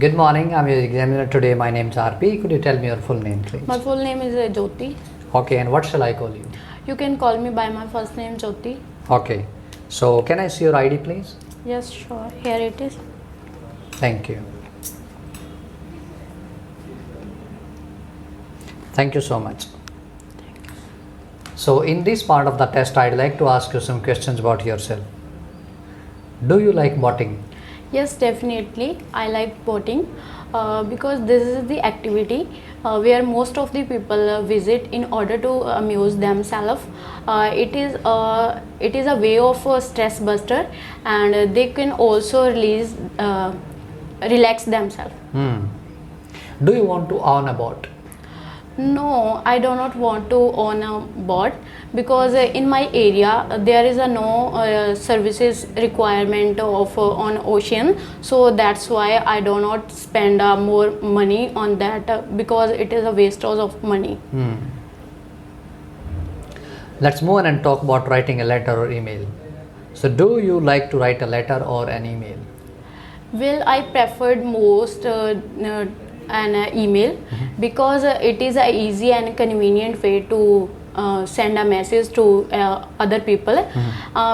Good morning, I'm your examiner today. My name is RP. Could you tell me your full name, please? My full name is Jyoti. Okay, and what shall I call you? You can call me by my first name Jyoti. Okay, so can I see your ID, please? Yes, sure. Here it is. Thank you. Thank you so much. So in this part of the test, I'd like to ask you some questions about yourself. Do you like boating? Yes, definitely. I like boating because this is the activity where most of the people visit in order to amuse themselves. It is a way of stress buster, and they can also relax themselves. Do you want to own a boat? No, I do not want to own a boat because in my area there is a no services requirement of on ocean, so that's why I do not spend more money on that because it is a waste of money. Let's move on and talk about writing a letter or email. So do you like to write a letter or an email? Well, I preferred most an email because it is a easy and convenient way to send a message to other people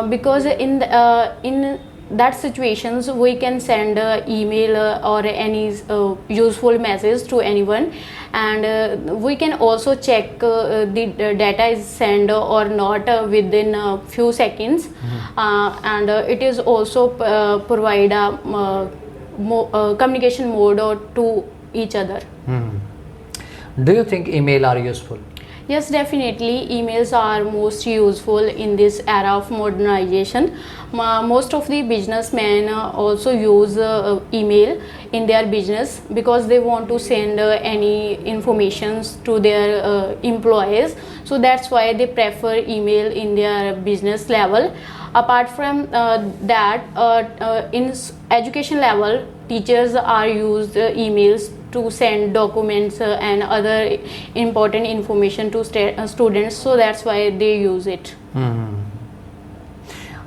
because in that situations we can send email or any useful message to anyone, and we can also check the data is sent or not within a few seconds, and it is also provide a communication mode to each other. Do you think email are useful? Yes, definitely. Emails are most useful in this era of modernization. Most of the businessmen also use email in their business because they want to send any informations to their employees. So that's why they prefer email in their business level. Apart from that, in education level, teachers are used emails to send documents and other important information to students, so that's why they use it.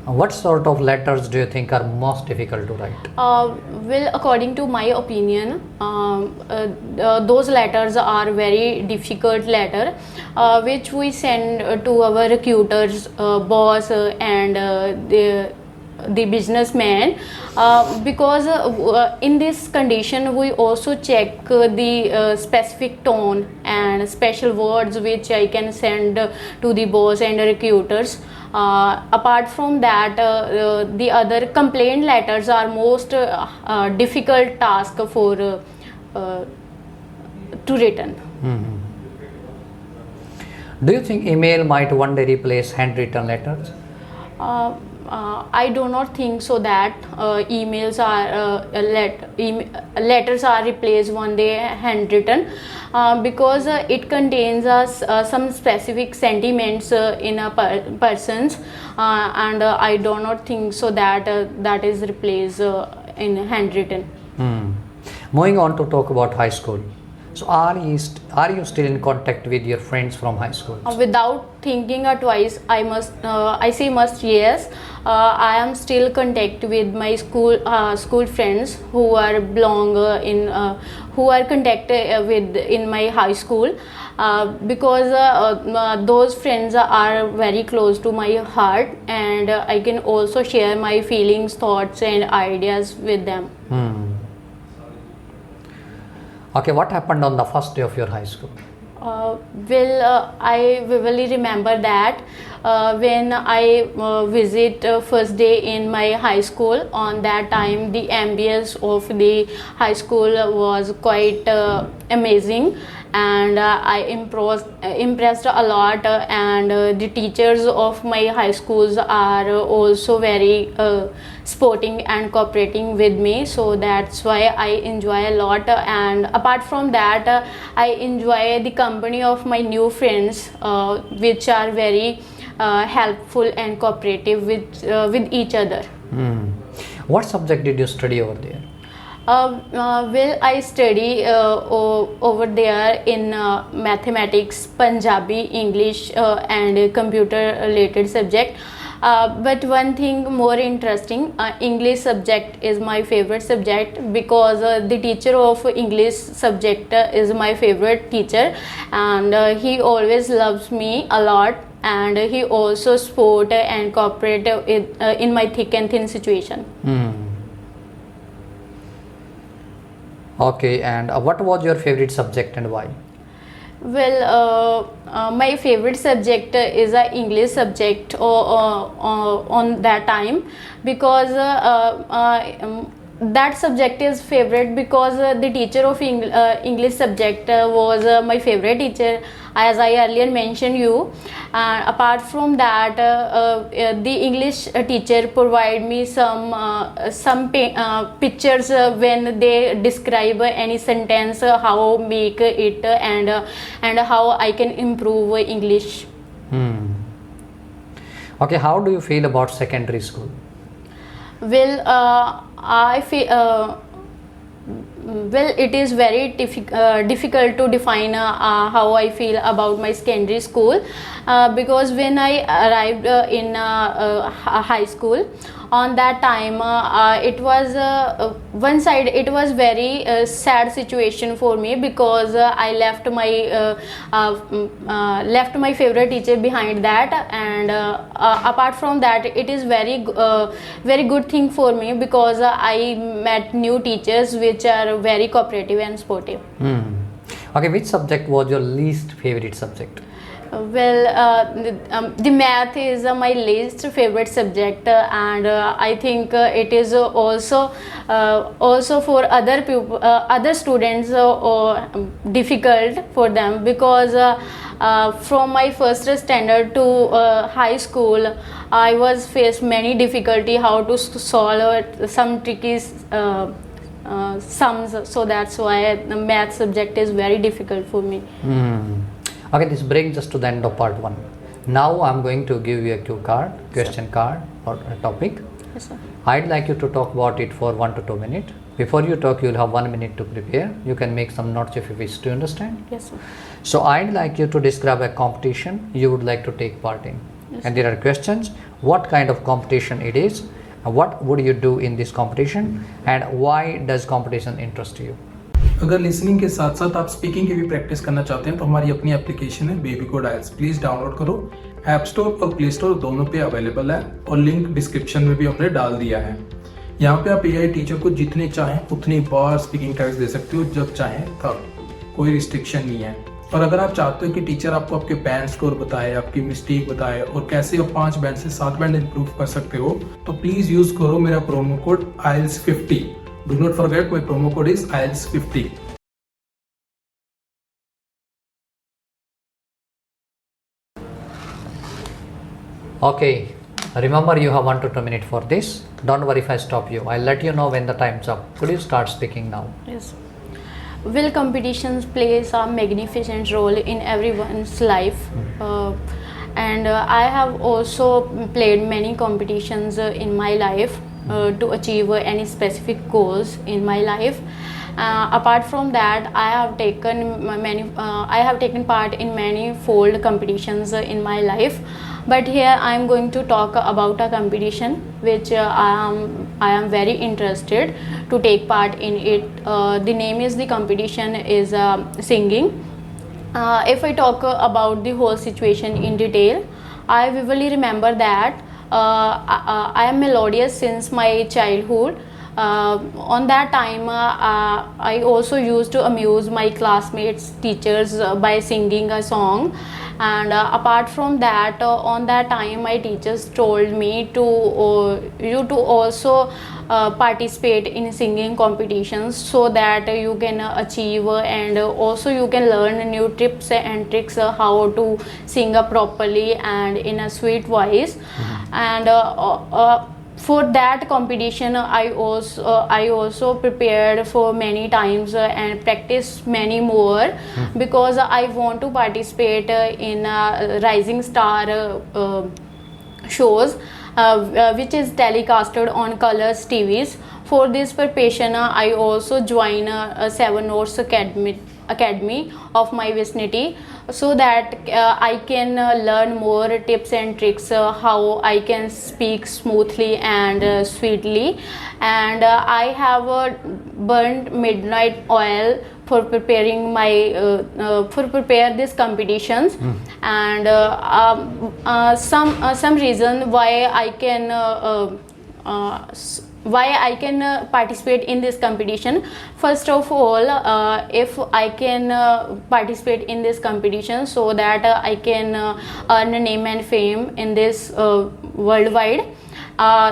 What sort of letters do you think are most difficult to write? Well, according to my opinion, those letters are very difficult letter which we send to our recruiters, boss, and the businessman, because in this condition we also check the specific tone and special words which I can send to the boss and recruiters. Apart from that, the other complaint letters are most difficult task for to written. Do you think email might one day replace handwritten letters? I do not think so that emails are letters are replaced one day handwritten because it contains some specific sentiments in a person's, and I do not think so that that is replaced in handwritten. Moving on to talk about high school. So are you still in contact with your friends from high school? Without thinking twice, I say must yes. I am still contact with my school friends who are who are contacted with in my high school because those friends are very close to my heart, and I can also share my feelings, thoughts, and ideas with them. Okay, what happened on the first day of your high school? I vividly remember that when I visit first day in my high school. On that time, the ambience of the high school was quite amazing, and I impressed a lot, and the teachers of my high schools are also very supporting and cooperating with me, so that's why I enjoy a lot. And apart from that, I enjoy the company of my new friends which are very helpful and cooperative with each other. What subject did you study over there? Well, I study over there in mathematics, Punjabi, English, and computer related subject. But one thing more interesting, English subject is my favorite subject, because the teacher of English subject is my favorite teacher, and he always loves me a lot, and he also support and cooperate in my thick and thin situation. Okay, and what was your favorite subject and why? Well, my favorite subject is a English subject on that time, because that subject is favorite because the teacher of English subject was my favorite teacher, as I earlier mentioned you. Apart from that, the English teacher provide me some pictures when they describe any sentence, how make it, and how I can improve English. Okay, how do you feel about secondary school? Well, I feel well, it is very difficult to define how I feel about my secondary school, because when I arrived in high school, on that time it was one side, it was very sad situation for me, because I left my favorite teacher behind that, and apart from that, it is very good thing for me, because I met new teachers which are very cooperative and supportive. Okay, which subject was your least favorite subject? Well, the math is my least favorite subject, and I think it is also for other students difficult for them, because from my first standard to high school, I was faced many difficulty how to solve some tricky sums, so that's why the math subject is very difficult for me. Okay, this brings us to the end of part 1. Now I'm going to give you a question card or a topic. Yes, sir. I'd like you to talk about it for 1 to 2 minutes. Before you talk, you'll have 1 minute to prepare. You can make some notes if you wish to understand. Yes, sir. So I'd like you to describe a competition you would like to take part in. Yes, and there are questions. What kind of competition it is? What would you do in this competition? And why does competition interest you? अगर listening के साथ साथ आप speaking की भी practice करना चाहते हैं तो हमारी अपनी एप्लीकेशन है BabyCode IELTS, प्लीज डाउनलोड करो। ऐप स्टोर और प्ले स्टोर दोनों पे अवेलेबल है, और लिंक डिस्क्रिप्शन में भी हमने डाल दिया है। यहाँ पे आप AI टीचर को जितने चाहें उतनी बार स्पीकिंग टेस्ट दे सकते हो, जब चाहें तब, कोई रिस्ट्रिक्शन नहीं है। और अगर आप चाहते हो कि टीचर आपको आपके बैंड स्कोर बताए, आपकी मिस्टेक बताए, और कैसे आप 5 बैंड से 7 बैंड इंप्रूव कर सकते हो, तो प्लीज यूज करो मेरा promo code IELTS50। Do not forget, my promo code is IELTS50। Okay, remember you have 1 to 2 minutes for this. Don't worry if I stop you. I'll let you know when the time's up. Could you start speaking now? Yes. Well, competitions plays a magnificent role in everyone's life, and I have also played many competitions in my life to achieve any specific goals in my life. Apart from that, I have taken part in many fold competitions in my life. But here I am going to talk about a competition which I am very interested to take part in it. The name is the competition is singing. If I talk about the whole situation in detail, I vividly remember that I am melodious since my childhood. On that time, I also used to amuse my classmates, teachers by singing a song. And apart from that, on that time, my teachers told me to you to also participate in singing competitions, so that you can achieve and also you can learn new tips and tricks how to sing properly and in a sweet voice. And for that competition, I also prepared for many times and practiced many more, because I want to participate in Rising Star shows, which is telecasted on Colors TVs. For this preparation, I also joined a 7 Notes Academy academy of my vicinity, so that I can learn more tips and tricks how I can speak smoothly and sweetly. And I have burned midnight oil for preparing my for prepare these competitions. And some reason why I can participate in this competition. First of all, if I can participate in this competition, so that I can earn a name and fame in this worldwide.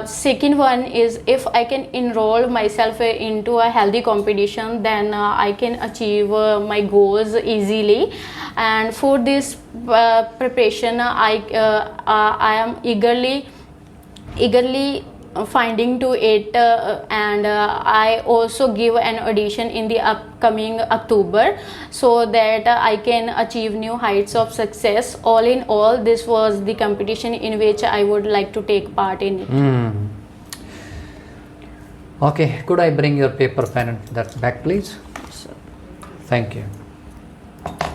Second one is, if I can enroll myself into a healthy competition, then I can achieve my goals easily. And for this preparation, I am eagerly finding to it, and I also give an audition in the upcoming October, so that I can achieve new heights of success. All in all, this was the competition in which I would like to take part in it. Okay, could I bring your paper, pen and that back, please? Thank you.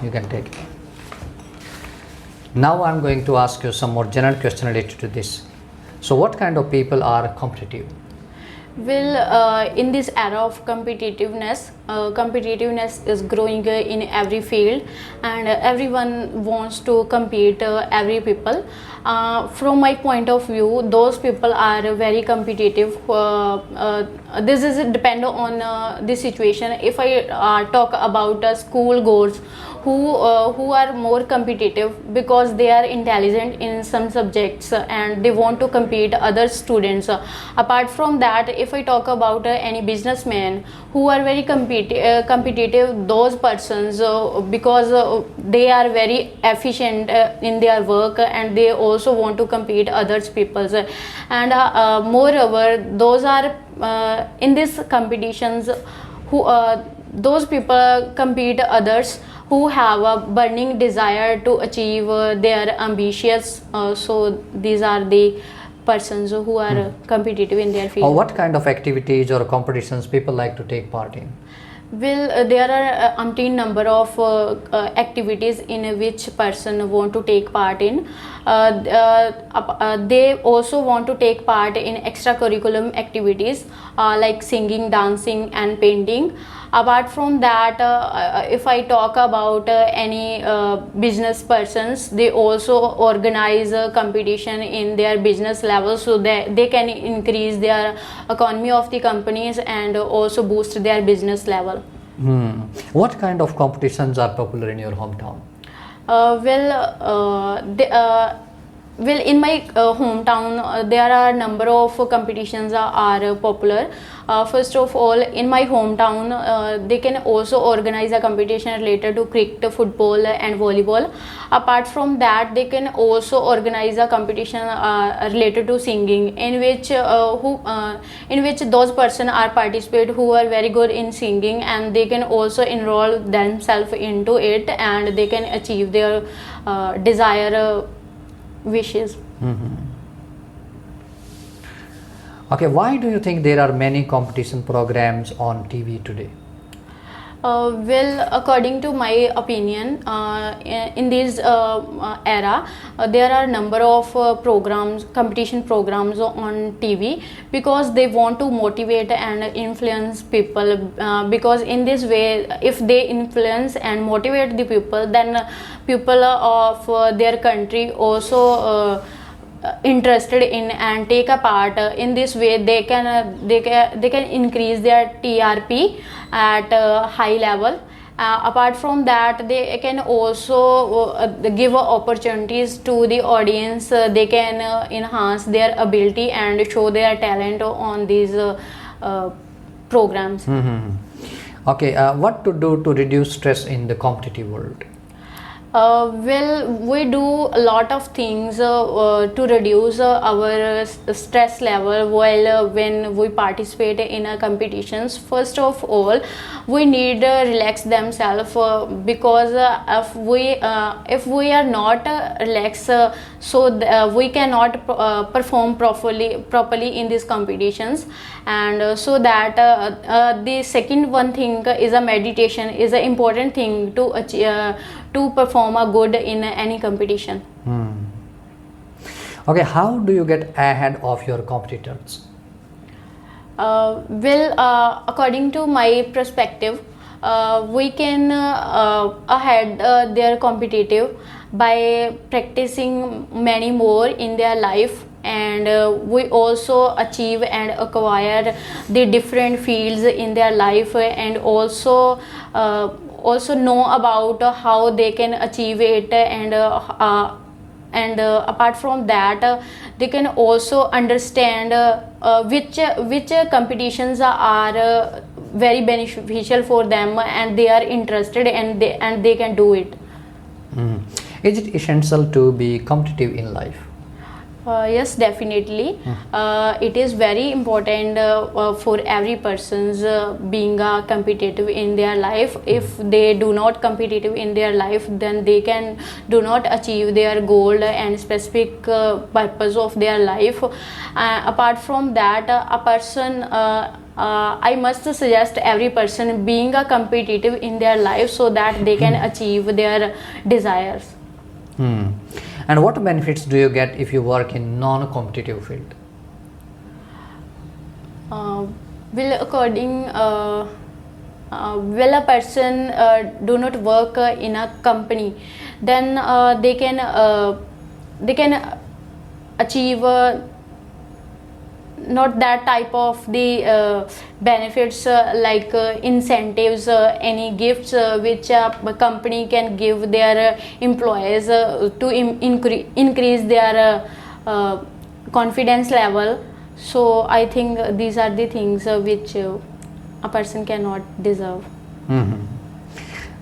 You can take it. Now I'm going to ask you some more general question related to this. So what kind of people are competitive? Well, in this era of competitiveness is growing in every field, and everyone wants to compete, every people. From my point of view, those people are very competitive. This is depend on the situation. If I talk about school goers who are more competitive because they are intelligent in some subjects and they want to compete other students. Apart from that, if I talk about any businessmen who are very competitive, those persons because they are very efficient in their work, and they also want to compete others people's. And moreover, those are in these competitions who those people compete others who have a burning desire to achieve their ambitious. So these are the persons who are competitive in their field. Or what kind of activities or competitions people like to take part in? Well, there are umpteen number of activities in which person want to take part in. They also want to take part in extracurriculum activities like singing, dancing and painting. Apart from that, if I talk about any business persons, they also organize a competition in their business level, so that they can increase their economy of the companies and also boost their business level. What kind of competitions are popular in your hometown? Well, in my hometown, there are number of competitions are popular. First of all, in my hometown, they can also organize a competition related to cricket, football and volleyball. Apart from that, they can also organize a competition related to singing, in which those persons are participate who are very good in singing, and they can also enroll themselves into it, and they can achieve their desired wishes. Okay, why do you think there are many competition programs on TV today? Well, according to my opinion, in this era, there are number of competition programs on TV, because they want to motivate and influence people. Because in this way, if they influence and motivate the people, then people of their country also interested in and take a part. In this way, they can increase their TRP at a high level. Apart from that, they can also give opportunities to the audience. They can enhance their ability and show their talent on these programs. Okay, what to do to reduce stress in the competitive world? Well, we do a lot of things to reduce our stress level while when we participate in competitions. First of all, we need relax themselves because if we are not relaxed, we cannot perform properly in these competitions. And so that the second one thing is a meditation is an important thing to achieve, to perform a good in any competition. Okay, how do you get ahead of your competitors? According to my perspective, we can ahead their competitive by practicing many more in their life, and we also achieve and acquire the different fields in their life, and also know about how they can achieve it, and apart from that, they can also understand which competitions are very beneficial for them, and they are interested, and they can do it. Is it essential to be competitive in life? Yes, definitely. It is very important for every person's being competitive in their life. If they do not competitive in their life, then they can do not achieve their goal and specific purpose of their life. Apart from that, a person I must suggest every person being competitive in their life so that they can achieve their desires. And what benefits do you get if you work in non-competitive field? A person do not work in a company, then they can achieve not that type of the benefits like incentives, any gifts which a company can give their employees to increase their confidence level. So I think these are the things which a person cannot deserve.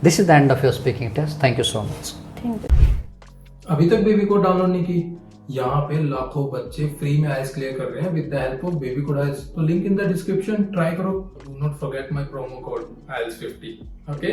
This is the end of your speaking test. Thank you so much. Thank you. अभी तक baby code download नहीं की? यहाँ पे लाखों बच्चे free में आइल्स clear कर रहे हैं with the help of baby code IELTS. तो link in the description, try करो. Do not forget my promo code IELTS50. Okay.